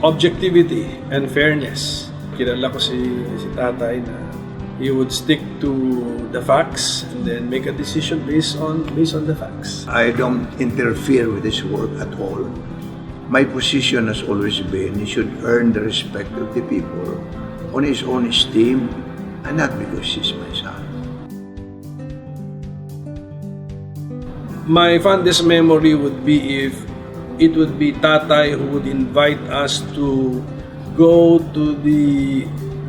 objectivity and fairness. Kilala ko si tatay na he would stick to the facts and then make a decision based on the facts. I don't interfere with his work at all. My position has always been he should earn the respect of the people on his own esteem and not because he's my son. My fondest memory would be if it would be tatay who would invite us to go to the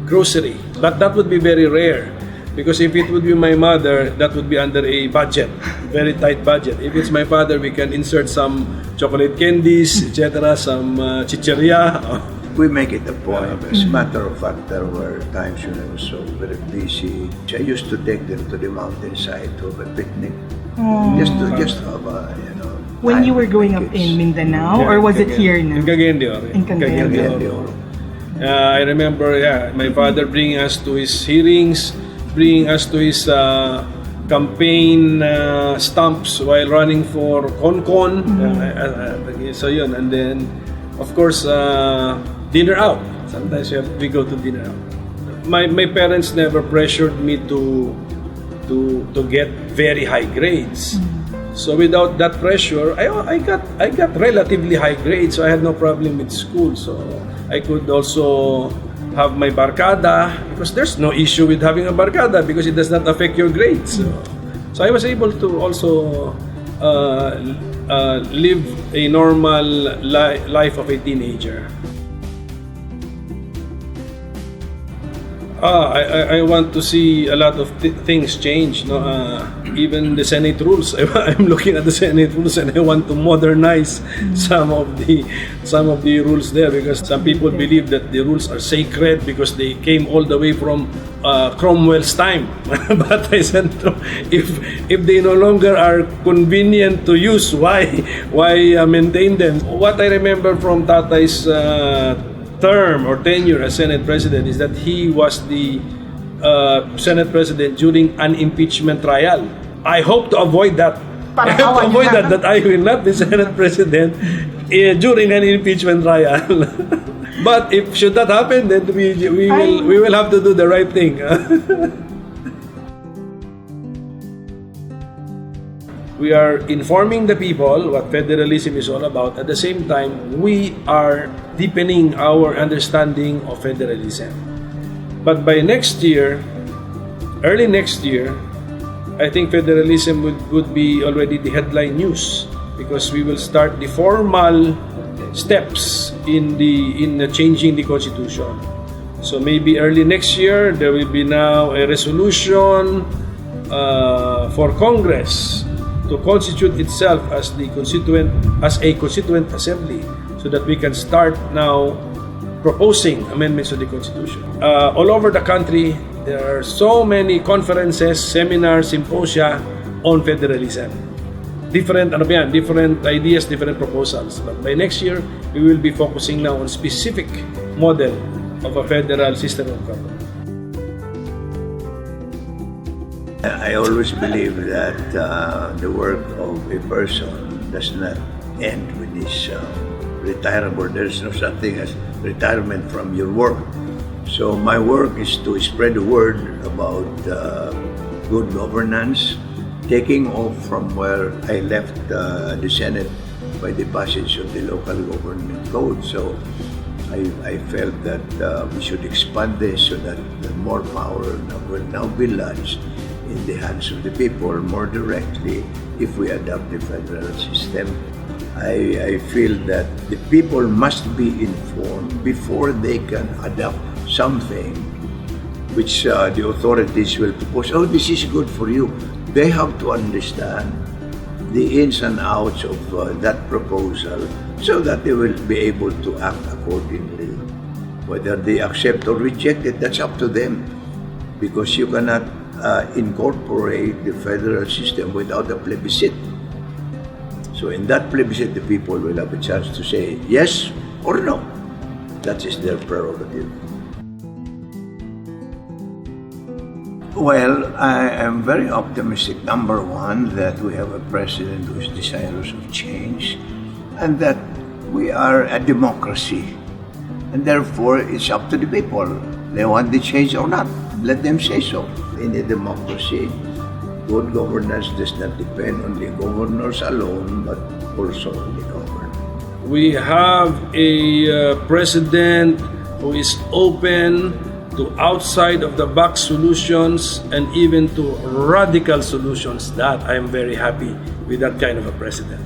grocery. But that would be very rare because if it would be my mother, that would be under a budget, very tight budget. If it's my father, we can insert some chocolate candies, etc., some chicheria. We make it a point. As a matter of fact, there were times when I was so very busy. I used to take them to the mountainside to have a picnic, just to have a, When you were growing up in Mindanao, or was it here now? In Cagayan de Oro. In Cagayan de Oro. I remember, my father bringing us to his hearings, bringing us to his campaign stumps while running for Concon. So yun, and then, of course, dinner out. Sometimes we go to dinner out. My parents never pressured me to get very high grades. So without that pressure, I got relatively high grades, so I had no problem with school. So I could also have my barkada because there's no issue with having a barkada because it does not affect your grades. So I was able to also live a normal life of a teenager. I want to see a lot of things change. No? Even the Senate rules. I'm looking at the Senate rules and I want to modernize some of the rules there because some people believe that the rules are sacred because they came all the way from Cromwell's time. But I said, if they no longer are convenient to use, why maintain them? What I remember from Tatay's term or tenure as Senate President is that he was the Senate President during an impeachment trial. I hope to avoid that. I hope to avoid that I will not be Senate President during an impeachment trial. But if should that happen, then we will have to do the right thing. We are informing the people what federalism is all about. At the same time, we are deepening our understanding of federalism. But by next year, early next year, I think federalism would be already the headline news because we will start the formal steps in changing the constitution. So maybe early next year, there will be now a resolution for Congress to constitute itself as a constituent assembly so that we can start now proposing amendments to the Constitution. All over the country, there are so many conferences, seminars, symposia on federalism. Different ideas, different proposals. But by next year, we will be focusing now on specific model of a federal system of government. I always believe that the work of a person does not end with his retirement. There's no such thing as retirement from your work. So my work is to spread the word about good governance, taking off from where I left the Senate by the passage of the local government code. So I felt that we should expand this so that more power will now be lodged in the hands of the people more directly if we adopt the federal system. I feel that the people must be informed before they can adopt something which the authorities will propose. Oh, this is good for you. They have to understand the ins and outs of that proposal so that they will be able to act accordingly. Whether they accept or reject it, that's up to them because you cannot incorporate the federal system without a plebiscite. So in that plebiscite, the people will have a chance to say yes or no. That is their prerogative. Well, I am very optimistic. Number one, that we have a president who is desirous of change and that we are a democracy. And therefore, it's up to the people. They want the change or not. Let them say so. In a democracy, good governance does not depend on the governors alone, but also on the governed. We have a president who is open to outside of the box solutions and even to radical solutions. That I am very happy with that kind of a president.